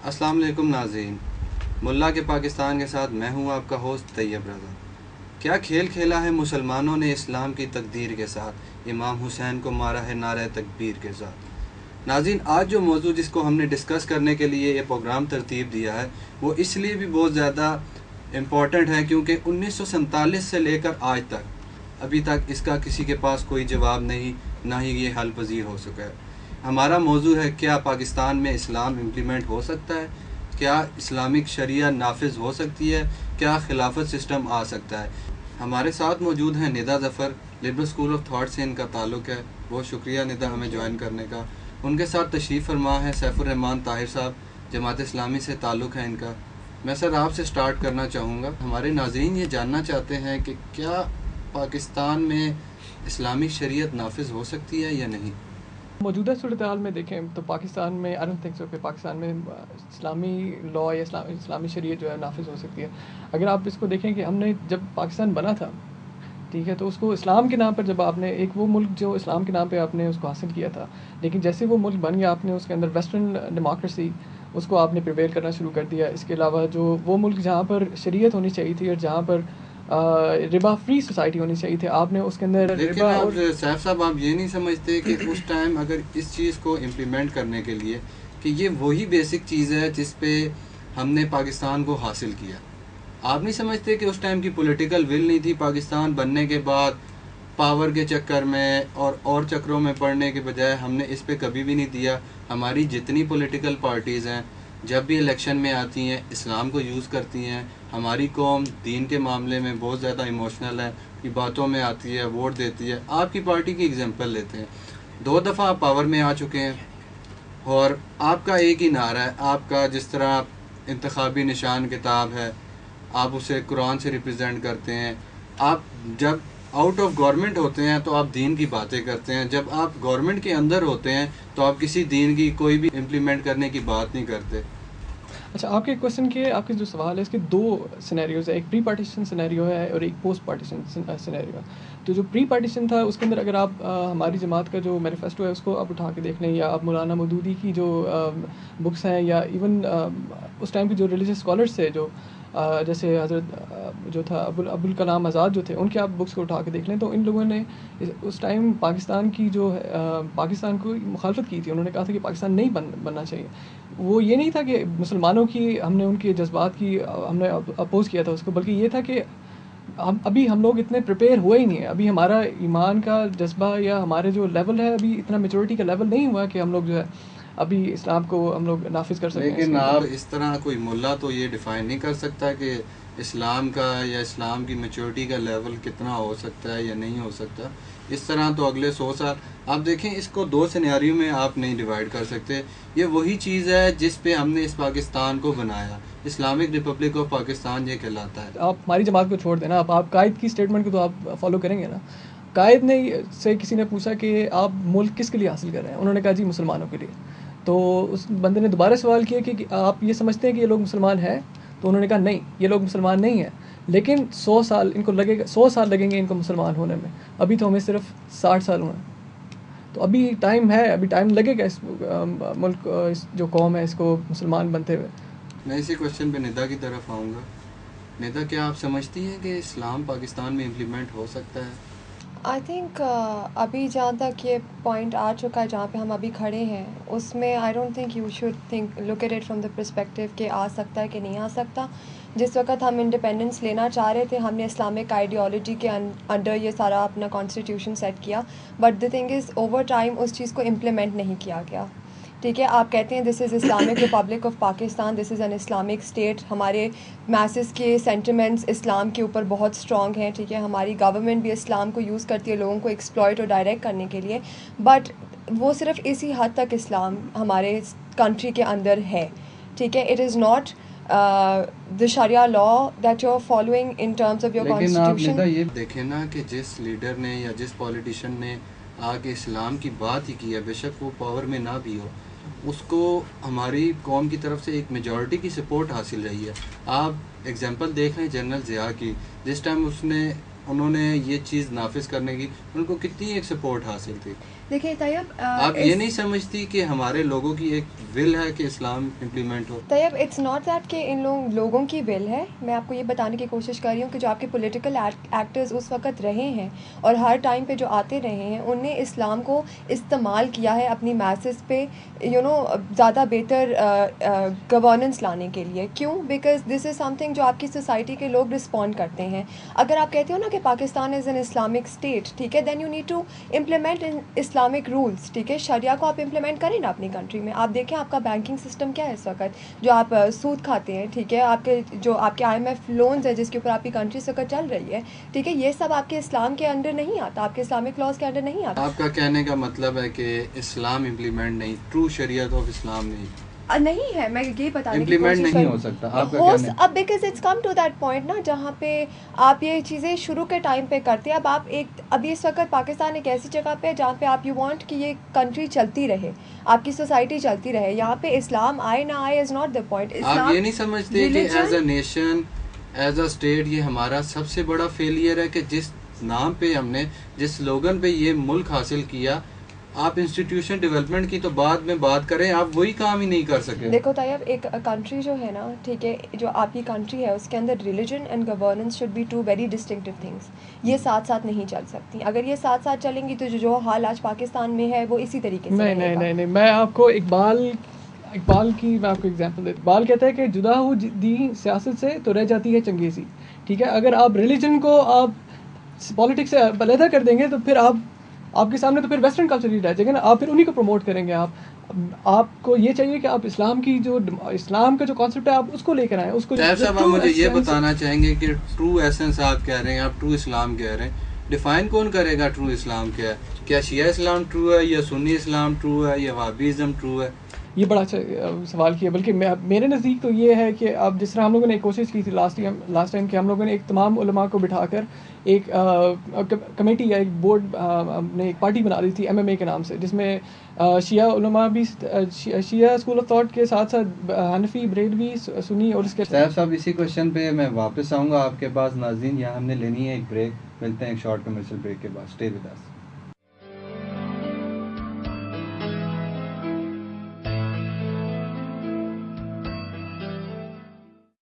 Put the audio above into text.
السلام علیکم ناظرین، ملا کے پاکستان کے ساتھ میں ہوں آپ کا ہوسٹ طیب رضا۔ کیا کھیل کھیلا ہے مسلمانوں نے اسلام کی تقدیر کے ساتھ، امام حسین کو مارا ہے نعرہ تکبیر کے ساتھ۔ ناظرین، آج جو موضوع جس کو ہم نے ڈسکس کرنے کے لیے یہ پروگرام ترتیب دیا ہے وہ اس لیے بھی بہت زیادہ امپورٹنٹ ہے کیونکہ 1947 سے لے کر آج تک ابھی تک اس کا کسی کے پاس کوئی جواب نہیں، نہ ہی یہ حل پذیر ہو سکا ہے۔ ہمارا موضوع ہے کیا پاکستان میں اسلام امپلیمنٹ ہو سکتا ہے، کیا اسلامک شریعہ نافذ ہو سکتی ہے، کیا خلافت سسٹم آ سکتا ہے۔ ہمارے ساتھ موجود ہیں ندا ظفر، لبرل اسکول آف تھاٹ سے ان کا تعلق ہے، بہت شکریہ ندا ہمیں جوائن کرنے کا۔ ان کے ساتھ تشریف فرما ہے سیف الرحمان طاہر صاحب، جماعت اسلامی سے تعلق ہے ان کا۔ میں سر آپ سے سٹارٹ کرنا چاہوں گا، ہمارے ناظرین یہ جاننا چاہتے ہیں کہ کیا پاکستان میں اسلامک شریعت نافذ ہو سکتی ہے یا نہیں؟ موجودہ صورتحال میں دیکھیں تو پاکستان میں آئی ڈونٹ تھنک سو کہ پاکستان میں اسلامی لا یا اسلامی شریعت جو ہے نافذ ہو سکتی ہے۔ اگر آپ اس کو دیکھیں کہ ہم نے جب پاکستان بنا تھا، ٹھیک ہے، تو اس کو اسلام کے نام پر جب آپ نے ایک وہ ملک جو اسلام کے نام پہ آپ نے اس کو حاصل کیا تھا، لیکن جیسے وہ ملک بن گیا آپ نے اس کے اندر ویسٹرن ڈیموکریسی اس کو آپ نے پریویل کرنا شروع کر دیا۔ اس کے علاوہ جو وہ ملک جہاں پر شریعت ہونی چاہیے تھی اور جہاں پر ربا فری سوسائٹی ہونی چاہیے تھی، آپ نے اس کے اندر لیکن آپ سیف صاحب آپ یہ نہیں سمجھتے کہ اس ٹائم اگر اس چیز کو امپلیمنٹ کرنے کے لیے کہ یہ وہی بیسک چیز ہے جس پہ ہم نے پاکستان کو حاصل کیا، آپ نہیں سمجھتے کہ اس ٹائم کی پولیٹیکل ول نہیں تھی؟ پاکستان بننے کے بعد پاور کے چکر میں اور چکروں میں پڑنے کے بجائے ہم نے اس پہ کبھی بھی نہیں دیا۔ ہماری جتنی پولیٹیکل پارٹیز ہیں جب بھی الیکشن میں آتی ہیں اسلام کو یوز کرتی ہیں۔ ہماری قوم دین کے معاملے میں بہت زیادہ ایموشنل ہے، کی باتوں میں آتی ہے، ووٹ دیتی ہے۔ آپ کی پارٹی کی اگزامپل لیتے ہیں، 2 دفعہ آپ پاور میں آ چکے ہیں اور آپ کا ایک ہی نعرہ ہے، آپ کا جس طرح انتخابی نشان کتاب ہے، آپ اسے قرآن سے ریپرزینٹ کرتے ہیں۔ آپ جب آؤٹ آف گورنمنٹ ہوتے ہیں تو آپ دین کی باتیں کرتے ہیں، جب آپ گورنمنٹ کے اندر ہوتے ہیں تو آپ کسی دین کی کوئی بھی امپلیمنٹ کرنے کی بات نہیں کرتے۔ اچھا، آپ کے کوشچن کے آپ کے جو سوال ہے اس کے 2 سینیریوز ہیں، ایک پری پارٹیشن سینیریو ہے اور ایک پوسٹ پارٹیشن سینیریو ہے۔ تو جو پری پارٹیشن تھا اس کے اندر اگر آپ ہماری جماعت کا جو مینیفیسٹو ہے اس کو آپ اٹھا کے دیکھ لیں، یا آپ مولانا مودودی کی جو بکس ہیں، یا ایون اس ٹائم کے جو ریلیجیس اسکالرس تھے جو جیسے حضرت جو تھا ابوالکلام آزاد جو تھے، ان کے آپ بکس کو اٹھا کے دیکھ لیں تو ان لوگوں نے اس ٹائم پاکستان کی جو پاکستان کو مخالفت کی تھی۔ انہوں نے کہا تھا کہ پاکستان نہیں بننا چاہیے۔ وہ یہ نہیں تھا کہ مسلمانوں کی ہم نے ان کے جذبات کی ہم نے اپوز کیا تھا اس کو، بلکہ یہ تھا کہ ہم لوگ اتنے پریپیئر ہوئے ہی نہیں ہیں، ابھی ہمارا ایمان کا جذبہ یا ہمارے جو لیول ہے ابھی اتنا میچورٹی کا لیول نہیں ہوا کہ ہم لوگ جو ہے ابھی اسلام کو ہم لوگ نافذ کر سکیں۔ لیکن آپ اس طرح کوئی ملا تو یہ ڈیفائن نہیں کر سکتا کہ اسلام کا یا اسلام کی میچورٹی کا لیول کتنا ہو سکتا ہے یا نہیں ہو سکتا۔ اس طرح تو اگلے 100 سال آپ دیکھیں، اس کو 2 سینیریو میں آپ نہیں ڈیوائڈ کر سکتے۔ یہ وہی چیز ہے جس پہ ہم نے اس پاکستان کو بنایا، اسلامک ریپبلک آف پاکستان یہ کہلاتا ہے۔ آپ ہماری جماعت کو چھوڑ دینا، آپ قائد کی اسٹیٹمنٹ کو تو آپ فالو کریں گے نا۔ قائد نے سے کسی نے پوچھا کہ آپ ملک کس کے لیے حاصل کر رہے ہیں، انہوں نے کہا جی مسلمانوں کے لیے۔ تو اس بندے نے دوبارہ سوال کیا کہ آپ یہ سمجھتے ہیں کہ یہ لوگ مسلمان ہیں؟ تو انہوں نے کہا نہیں، یہ لوگ مسلمان نہیں ہیں، لیکن 100 سال ان کو لگے گا، 100 سال لگیں گے ان کو مسلمان ہونے میں، ابھی تو ہمیں صرف 60 سال ہوئے ہیں۔ تو ابھی ٹائم ہے، ابھی ٹائم لگے گا اس ملک اس جو قوم ہے اس کو مسلمان بنتے ہوئے۔ میں اسی کوشچن پہ ندا کی طرف آؤں گا۔ ندا، کیا آپ سمجھتی ہیں کہ اسلام پاکستان میں امپلیمنٹ ہو سکتا ہے؟ آئی تھنک ابھی جہاں تک یہ پوائنٹ آ چکا ہے جہاں پہ ہم ابھی کھڑے ہیں، اس میں I don't think you should think look at it from the perspective کہ آ سکتا ہے کہ نہیں آ سکتا۔ جس وقت ہم انڈیپینڈنس لینا چاہ رہے تھے ہم نے اسلامک آئیڈیالوجی کے انڈر یہ سارا اپنا کانسٹیٹیوشن سیٹ کیا، but the thing is over time اس چیز کو امپلیمنٹ نہیں کیا گیا۔ ٹھیک ہے، آپ کہتے ہیں this is Islamic republic of Pakistan, this is an Islamic state, ہمارے میسز کے سینٹیمنٹس اسلام کے اوپر بہت اسٹرانگ ہیں، ٹھیک ہے، ہماری گورنمنٹ بھی اسلام کو یوز کرتی ہے لوگوں کو ایکسپلائٹ اور ڈائریکٹ کرنے کے لیے، بٹ وہ صرف اسی حد تک اسلام ہمارے کنٹری کے اندر ہے، ٹھیک ہے۔ It is not the sharia law that you're following in terms of your لیکن آپ constitution. ندا یہ دیکھیں نا کہ جس لیڈر نے یا جس پولیٹیشین نے آ کے اسلام کی بات ہی کی ہے، بے شک وہ پاور میں نہ بھی ہو، اس کو ہماری قوم کی طرف سے ایک میجورٹی کی سپورٹ حاصل رہی ہے۔ آپ ایگزامپل دیکھ لیں جنرل ضیاء کی، جس ٹائم اس نے انہوں نے یہ چیز نافذ کرنے کی ان کو کتنی ایک سپورٹ حاصل تھی؟ دیکھیے طیب آپ یہ نہیں سمجھتی کہ ہمارے لوگوں کی ایک ول ہے کہ اسلام امپلیمنٹ ہو؟ طیب اٹس ناٹ دیٹ کہ ان لوگوں کی ول ہے. میں آپ کو یہ بتانے کی کوشش کر رہی ہوں کہ جو آپ کے پولیٹیکل ایکٹرز اس وقت رہے ہیں اور ہر ٹائم پہ جو آتے رہے ہیں ان نے اسلام کو استعمال کیا ہے اپنی میسز پہ زیادہ بہتر گورننس لانے کے لیے. کیوں؟ Because this is some thing جو آپ کی سوسائٹی کے لوگ رسپونڈ کرتے ہیں. اگر آپ کہتے ہو نا کہ Pakistan is an Islamic state, ٹھیک ہے, then you need to implement Islamic rules. ٹھیک ہے, شریعہ کو آپ امپلیمنٹ کریں نا اپنی کنٹری میں. آپ دیکھیں آپ کا بینکنگ سسٹم کیا ہے اس وقت, جو آپ سود کھاتے ہیں, ٹھیک ہے, آپ کے جو آپ کے IMF لونز ہے جس کے اوپر آپ کی کنٹری اس وقت چل رہی ہے, ٹھیک ہے, یہ سب آپ کے اسلام کے انڈر نہیں آتا, آپ کے اسلامک لاز کے انڈر نہیں آتا. آپ کا کہنے کا مطلب ہے کہ اسلام امپلیمنٹ نہیں, ٹرو شریعت آف اسلام نہیں ہے. میں یہ بتانے کی امپلیمنٹ کوشش نہیں ہو سکتا آپ کا کہنا ہے. اب because it's come to that point نا جہاں پہ آپ یہ چیزیں شروع کے ٹائم پہ کرتے ہیں. ابھی اس وقت پاکستان ایک ایسی جگہ پہ جہاں پہ آپ یو وانٹ کہ یہ کنٹری چلتی رہے, آپ کی سوسائٹی چلتی رہے. یہاں پہ اسلام آئے نہ آئے از ناٹ دا پوائنٹ. آپ یہ نہیں سمجھتے کہ as a nation, as a state, یہ ہمارا سب سے بڑا فیلئر ہے کہ جس نام پہ ہم نے, جس سلوگن پہ یہ ملک حاصل کیا, آپ انسٹیٹیوشن ڈیولپمنٹ کی تو بعد میں بات کریں, آپ وہی کام ہی نہیں کر سکے. دیکھو طیب, ایک کنٹری جو ہے نا, ٹھیک ہے, جو آپ کی کنٹری ہے اس کے اندر religion and governance should be two very distinctive things. یہ ساتھ ساتھ نہیں چل سکتی. اگر یہ ساتھ ساتھ چلیں گی تو جو حال آج پاکستان میں ہے وہ اسی طریقے سے رہے گا. نہیں, میں آپ کو اقبال کی میں آپ کو ایگزامپل دیتا. اقبال کہتا ہے کہ جدا ہو دی سیاست سے تو رہ جاتی ہے چنگیزی. ٹھیک ہے, اگر آپ ریلیجن کو آپ پالیٹکس سے علیحدہ کر دیں گے تو پھر آپ کے سامنے تو پھر ویسٹرن کلچر ہی رہ جائے گا نا. آپ پھر انہیں کو پروموٹ کریں گے. آپ کو یہ چاہیے کہ آپ اسلام کا جو کانسیپٹ ہے آپ اس کو لے کر آئیں. اس کو صاحب آپ مجھے یہ بتانا چاہیں گے کہ ٹرو ایسنس آپ کہہ رہے ہیں, آپ ٹرو اسلام کہہ رہے ہیں, ڈیفائن کون کرے گا ٹرو اسلام کیا ہے؟ کیا شیعہ اسلام ٹرو ہے, یا سنی اسلام ٹرو ہے, یا وہابیزم ٹرو ہے؟ یہ بڑا اچھا سوال کیا. بلکہ میرے نزدیک تو یہ ہے کہ اب جس طرح ہم لوگوں نے کوشش کی تھی لاسٹ ٹائم کہ ہم لوگوں نے ایک تمام علماء کو بٹھا کر ایک کمیٹی یا ایک بورڈ نے ایک پارٹی بنا دی تھی MMA کے نام سے, جس میں شیعہ علماء بھی, شیعہ اسکول آف تھاٹ کے ساتھ ساتھ حنفی, بریلوی, سنی, اور اس کے صاحب اسی کوشچن پہ میں واپس آؤں گا آپ کے پاس. ناظرین, یہاں ہم نے لینی ہے ایک بریک. ملتے ہیں ایک شارٹ کمرشل بریک کے بعد. Stay with us.